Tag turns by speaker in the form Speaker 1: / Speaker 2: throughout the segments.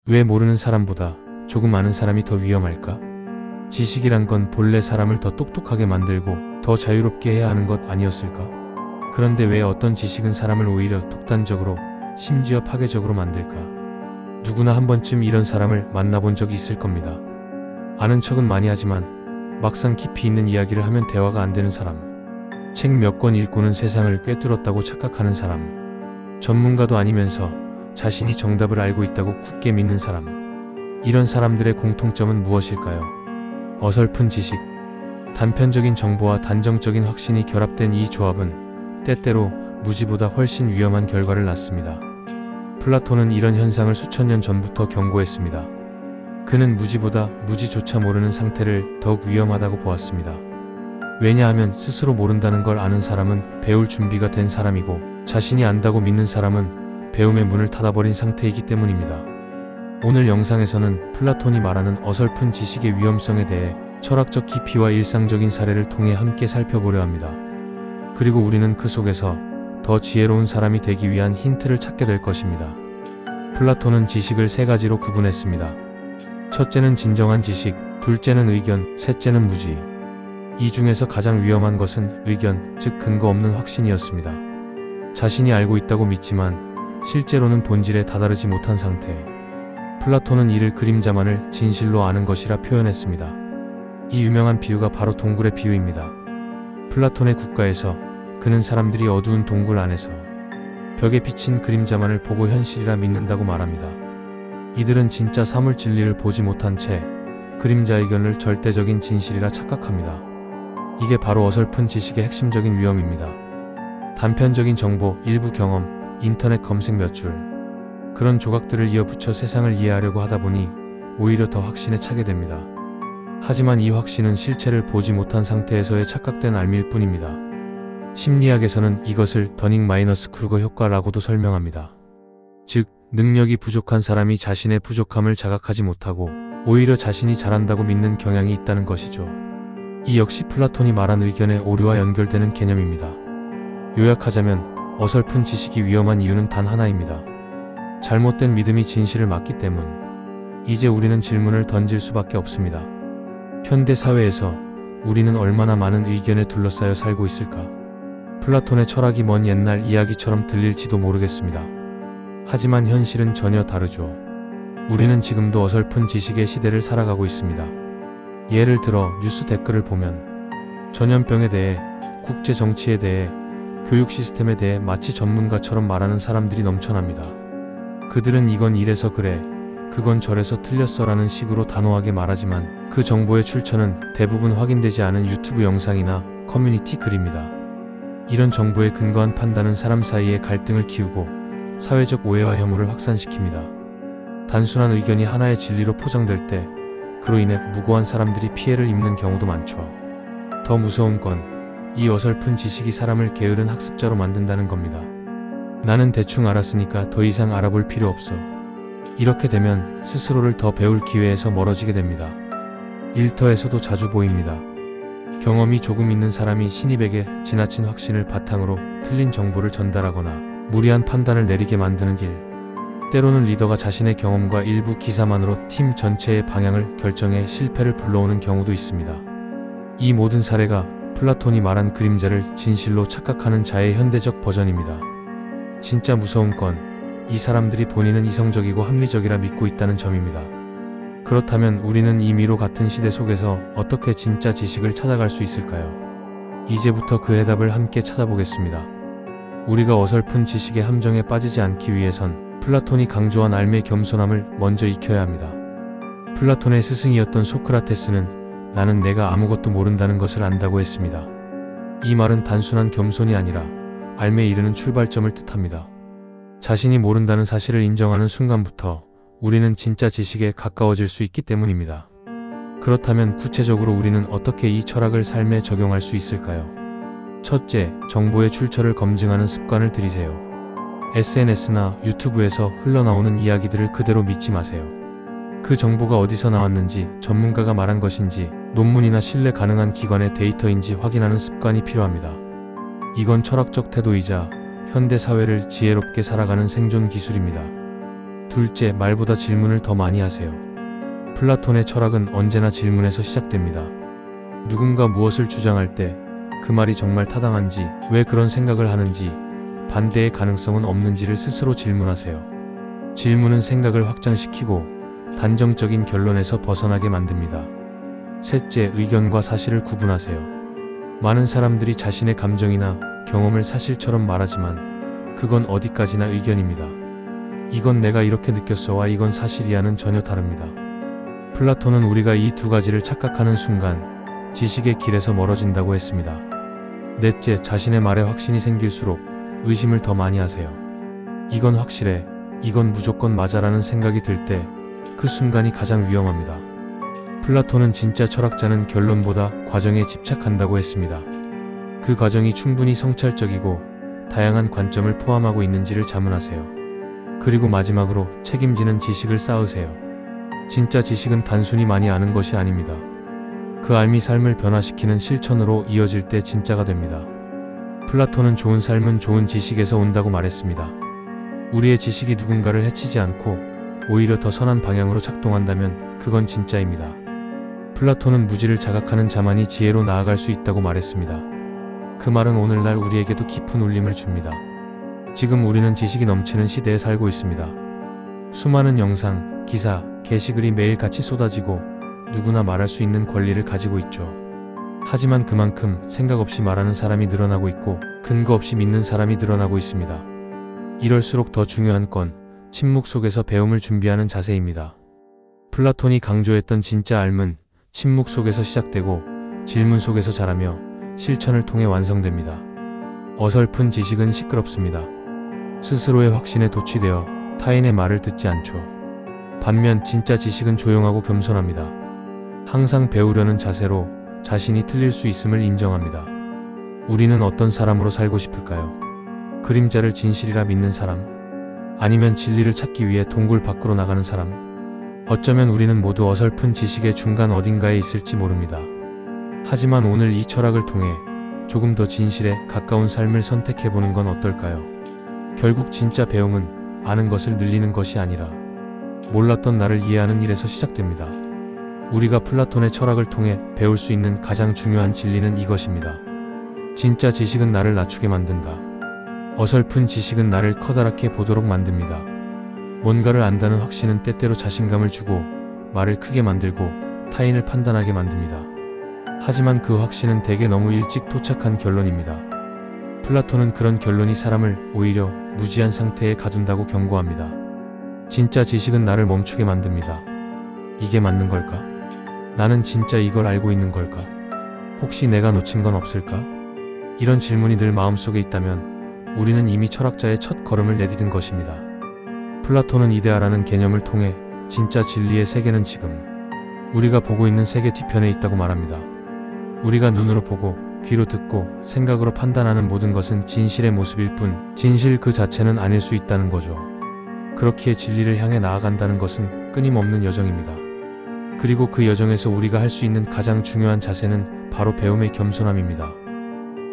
Speaker 1: 왜 모르는 사람보다 조금 아는 사람이 더 위험할까? 지식이란 건 본래 사람을 더 똑똑하게 만들고 더 자유롭게 해야 하는 것 아니었을까? 그런데 왜 어떤 지식은 사람을 오히려 독단적으로, 심지어 파괴적으로 만들까? 누구나 한 번쯤 이런 사람을 만나본 적이 있을 겁니다. 아는 척은 많이 하지만 막상 깊이 있는 이야기를 하면 대화가 안 되는 사람. 책 몇 권 읽고는 세상을 꿰뚫었다고 착각하는 사람. 전문가도 아니면서 자신이 정답을 알고 있다고 굳게 믿는 사람. 이런 사람들의 공통점은 무엇일까요? 어설픈 지식, 단편적인 정보와 단정적인 확신이 결합된 이 조합은 때때로 무지보다 훨씬 위험한 결과를 낳습니다. 플라톤은 이런 현상을 수천 년 전부터 경고했습니다. 그는 무지보다 무지조차 모르는 상태를 더욱 위험하다고 보았습니다. 왜냐하면 스스로 모른다는 걸 아는 사람은 배울 준비가 된 사람이고, 자신이 안다고 믿는 사람은 배움의 문을 닫아버린 상태이기 때문입니다. 오늘 영상에서는 플라톤이 말하는 어설픈 지식의 위험성에 대해 철학적 깊이와 일상적인 사례를 통해 함께 살펴보려 합니다. 그리고 우리는 그 속에서 더 지혜로운 사람이 되기 위한 힌트를 찾게 될 것입니다. 플라톤은 지식을 세 가지로 구분했습니다. 첫째는 진정한 지식, 둘째는 의견, 셋째는 무지. 이 중에서 가장 위험한 것은 의견, 즉 근거 없는 확신이었습니다. 자신이 알고 있다고 믿지만 실제로는 본질에 다다르지 못한 상태. 플라톤은 이를 그림자만을 진실로 아는 것이라 표현했습니다. 이 유명한 비유가 바로 동굴의 비유입니다. 플라톤의 국가에서 그는 사람들이 어두운 동굴 안에서 벽에 비친 그림자만을 보고 현실이라 믿는다고 말합니다. 이들은 진짜 사물 진리를 보지 못한 채 그림자 의견을 절대적인 진실이라 착각합니다. 이게 바로 어설픈 지식의 핵심적인 위험입니다. 단편적인 정보, 일부 경험, 인터넷 검색 몇 줄, 그런 조각들을 이어붙여 세상을 이해하려고 하다 보니 오히려 더 확신에 차게 됩니다. 하지만 이 확신은 실체를 보지 못한 상태에서의 착각된 알미일 뿐입니다. 심리학에서는 이것을 더닝-크루거 효과라고도 설명합니다. 즉, 능력이 부족한 사람이 자신의 부족함을 자각하지 못하고 오히려 자신이 잘한다고 믿는 경향이 있다는 것이죠. 이 역시 플라톤이 말한 의견의 오류와 연결되는 개념입니다. 요약하자면 어설픈 지식이 위험한 이유는 단 하나입니다. 잘못된 믿음이 진실을 막기 때문. 이제 우리는 질문을 던질 수밖에 없습니다. 현대 사회에서 우리는 얼마나 많은 의견에 둘러싸여 살고 있을까? 플라톤의 철학이 먼 옛날 이야기처럼 들릴지도 모르겠습니다. 하지만 현실은 전혀 다르죠. 우리는 지금도 어설픈 지식의 시대를 살아가고 있습니다. 예를 들어 뉴스 댓글을 보면 전염병에 대해, 국제 정치에 대해, 교육 시스템에 대해 마치 전문가처럼 말하는 사람들이 넘쳐납니다. 그들은 이건 이래서 그래, 그건 저래서 틀렸어라는 식으로 단호하게 말하지만 그 정보의 출처는 대부분 확인되지 않은 유튜브 영상이나 커뮤니티 글입니다. 이런 정보에 근거한 판단은 사람 사이에 갈등을 키우고 사회적 오해와 혐오를 확산시킵니다. 단순한 의견이 하나의 진리로 포장될 때 그로 인해 무고한 사람들이 피해를 입는 경우도 많죠. 더 무서운 건 이 어설픈 지식이 사람을 게으른 학습자로 만든다는 겁니다. 나는 대충 알았으니까 더 이상 알아볼 필요 없어. 이렇게 되면 스스로를 더 배울 기회에서 멀어지게 됩니다. 일터에서도 자주 보입니다. 경험이 조금 있는 사람이 신입에게 지나친 확신을 바탕으로 틀린 정보를 전달하거나 무리한 판단을 내리게 만드는 일. 때로는 리더가 자신의 경험과 일부 기사만으로 팀 전체의 방향을 결정해 실패를 불러오는 경우도 있습니다. 이 모든 사례가 플라톤이 말한 그림자를 진실로 착각하는 자의 현대적 버전입니다. 진짜 무서운 건 이 사람들이 본인은 이성적이고 합리적이라 믿고 있다는 점입니다. 그렇다면 우리는 이 미로 같은 시대 속에서 어떻게 진짜 지식을 찾아갈 수 있을까요? 이제부터 그 해답을 함께 찾아보겠습니다. 우리가 어설픈 지식의 함정에 빠지지 않기 위해선 플라톤이 강조한 알매 겸손함을 먼저 익혀야 합니다. 플라톤의 스승이었던 소크라테스는 나는 내가 아무것도 모른다는 것을 안다고 했습니다. 이 말은 단순한 겸손이 아니라 알매에 이르는 출발점을 뜻합니다. 자신이 모른다는 사실을 인정하는 순간부터 우리는 진짜 지식에 가까워질 수 있기 때문입니다. 그렇다면 구체적으로 우리는 어떻게 이 철학을 삶에 적용할 수 있을까요? 첫째, 정보의 출처를 검증하는 습관을 들이세요. SNS나 유튜브에서 흘러나오는 이야기들을 그대로 믿지 마세요. 그 정보가 어디서 나왔는지, 전문가가 말한 것인지, 논문이나 신뢰 가능한 기관의 데이터인지 확인하는 습관이 필요합니다. 이건 철학적 태도이자 현대 사회를 지혜롭게 살아가는 생존 기술입니다. 둘째, 말보다 질문을 더 많이 하세요. 플라톤의 철학은 언제나 질문에서 시작됩니다. 누군가 무엇을 주장할 때 그 말이 정말 타당한지, 왜 그런 생각을 하는지, 반대의 가능성은 없는지를 스스로 질문하세요. 질문은 생각을 확장시키고 단정적인 결론에서 벗어나게 만듭니다. 셋째, 의견과 사실을 구분하세요. 많은 사람들이 자신의 감정이나 경험을 사실처럼 말하지만 그건 어디까지나 의견입니다. 이건 내가 이렇게 느꼈어와 이건 사실이야는 전혀 다릅니다. 플라톤은 우리가 이 두 가지를 착각하는 순간 지식의 길에서 멀어진다고 했습니다. 넷째, 자신의 말에 확신이 생길수록 의심을 더 많이 하세요. 이건 확실해, 이건 무조건 맞아라는 생각이 들 때 그 순간이 가장 위험합니다. 플라톤은 진짜 철학자는 결론보다 과정에 집착한다고 했습니다. 그 과정이 충분히 성찰적이고 다양한 관점을 포함하고 있는지를 자문하세요. 그리고 마지막으로 책임지는 지식을 쌓으세요. 진짜 지식은 단순히 많이 아는 것이 아닙니다. 그 알미 삶을 변화시키는 실천으로 이어질 때 진짜가 됩니다. 플라톤은 좋은 삶은 좋은 지식에서 온다고 말했습니다. 우리의 지식이 누군가를 해치지 않고 오히려 더 선한 방향으로 작동한다면 그건 진짜입니다. 플라톤은 무지를 자각하는 자만이 지혜로 나아갈 수 있다고 말했습니다. 그 말은 오늘날 우리에게도 깊은 울림을 줍니다. 지금 우리는 지식이 넘치는 시대에 살고 있습니다. 수많은 영상, 기사, 게시글이 매일같이 쏟아지고 누구나 말할 수 있는 권리를 가지고 있죠. 하지만 그만큼 생각 없이 말하는 사람이 늘어나고 있고 근거 없이 믿는 사람이 늘어나고 있습니다. 이럴수록 더 중요한 건 침묵 속에서 배움을 준비하는 자세입니다. 플라톤이 강조했던 진짜 알은 침묵 속에서 시작되고 질문 속에서 자라며 실천을 통해 완성됩니다. 어설픈 지식은 시끄럽습니다. 스스로의 확신에 도취되어 타인의 말을 듣지 않죠. 반면 진짜 지식은 조용하고 겸손합니다. 항상 배우려는 자세로 자신이 틀릴 수 있음을 인정합니다. 우리는 어떤 사람으로 살고 싶을까요? 그림자를 진실이라 믿는 사람? 아니면 진리를 찾기 위해 동굴 밖으로 나가는 사람? 어쩌면 우리는 모두 어설픈 지식의 중간 어딘가에 있을지 모릅니다. 하지만 오늘 이 철학을 통해 조금 더 진실에 가까운 삶을 선택해보는 건 어떨까요? 결국 진짜 배움은 아는 것을 늘리는 것이 아니라 몰랐던 나를 이해하는 일에서 시작됩니다. 우리가 플라톤의 철학을 통해 배울 수 있는 가장 중요한 진리는 이것입니다. 진짜 지식은 나를 낮추게 만든다. 어설픈 지식은 나를 커다랗게 보도록 만듭니다. 뭔가를 안다는 확신은 때때로 자신감을 주고 말을 크게 만들고 타인을 판단하게 만듭니다. 하지만 그 확신은 대개 너무 일찍 도착한 결론입니다. 플라톤은 그런 결론이 사람을 오히려 무지한 상태에 가둔다고 경고합니다. 진짜 지식은 나를 멈추게 만듭니다. 이게 맞는 걸까? 나는 진짜 이걸 알고 있는 걸까? 혹시 내가 놓친 건 없을까? 이런 질문이 늘 마음속에 있다면 우리는 이미 철학자의 첫 걸음을 내디딘 것입니다. 플라톤은 이데아라는 개념을 통해 진짜 진리의 세계는 지금 우리가 보고 있는 세계 뒤편에 있다고 말합니다. 우리가 눈으로 보고 귀로 듣고 생각으로 판단하는 모든 것은 진실의 모습일 뿐 진실 그 자체는 아닐 수 있다는 거죠. 그렇기에 진리를 향해 나아간다는 것은 끊임없는 여정입니다. 그리고 그 여정에서 우리가 할 수 있는 가장 중요한 자세는 바로 배움의 겸손함입니다.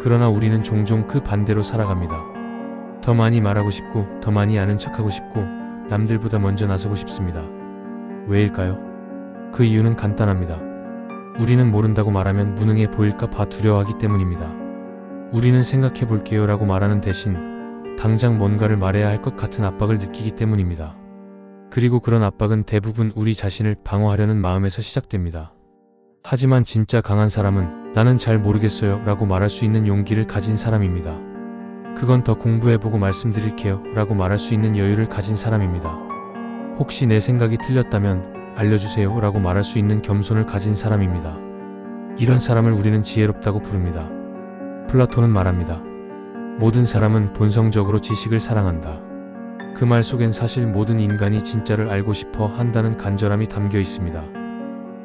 Speaker 1: 그러나 우리는 종종 그 반대로 살아갑니다. 더 많이 말하고 싶고 더 많이 아는 척하고 싶고 남들보다 먼저 나서고 싶습니다. 왜일까요? 그 이유는 간단합니다. 우리는 모른다고 말하면 무능해 보일까 봐 두려워하기 때문입니다. 우리는 생각해 볼게요 라고 말하는 대신 당장 뭔가를 말해야 할 것 같은 압박을 느끼기 때문입니다. 그리고 그런 압박은 대부분 우리 자신을 방어하려는 마음에서 시작됩니다. 하지만 진짜 강한 사람은 나는 잘 모르겠어요 라고 말할 수 있는 용기를 가진 사람입니다. 그건 더 공부해보고 말씀드릴게요 라고 말할 수 있는 여유를 가진 사람입니다. 혹시 내 생각이 틀렸다면 알려주세요 라고 말할 수 있는 겸손을 가진 사람입니다. 이런 사람을 우리는 지혜롭다고 부릅니다. 플라톤은 말합니다. 모든 사람은 본성적으로 지식을 사랑한다. 그 말 속엔 사실 모든 인간이 진짜를 알고 싶어 한다는 간절함이 담겨 있습니다.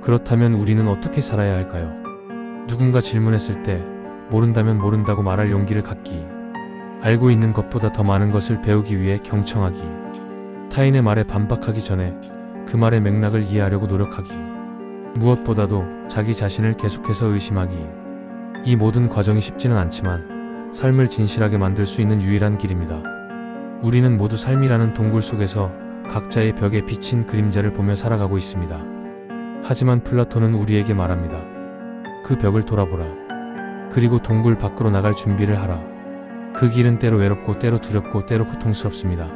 Speaker 1: 그렇다면 우리는 어떻게 살아야 할까요? 누군가 질문했을 때 모른다면 모른다고 말할 용기를 갖기, 알고 있는 것보다 더 많은 것을 배우기 위해 경청하기, 타인의 말에 반박하기 전에 그 말의 맥락을 이해하려고 노력하기, 무엇보다도 자기 자신을 계속해서 의심하기. 이 모든 과정이 쉽지는 않지만 삶을 진실하게 만들 수 있는 유일한 길입니다. 우리는 모두 삶이라는 동굴 속에서 각자의 벽에 비친 그림자를 보며 살아가고 있습니다. 하지만 플라톤은 우리에게 말합니다. 그 벽을 돌아보라. 그리고 동굴 밖으로 나갈 준비를 하라. 그 길은 때로 외롭고 때로 두렵고 때로 고통스럽습니다.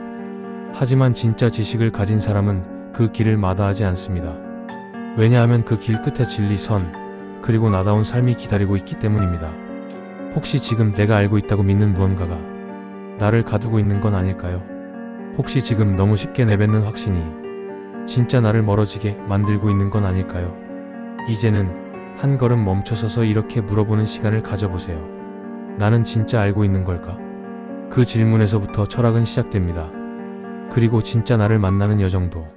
Speaker 1: 하지만 진짜 지식을 가진 사람은 그 길을 마다하지 않습니다. 왜냐하면 그 길 끝에 진리, 선, 그리고 나다운 삶이 기다리고 있기 때문입니다. 혹시 지금 내가 알고 있다고 믿는 무언가가 나를 가두고 있는 건 아닐까요? 혹시 지금 너무 쉽게 내뱉는 확신이 진짜 나를 멀어지게 만들고 있는 건 아닐까요? 이제는 한 걸음 멈춰서서 이렇게 물어보는 시간을 가져보세요. 나는 진짜 알고 있는 걸까? 그 질문에서부터 철학은 시작됩니다. 그리고 진짜 나를 만나는 여정도.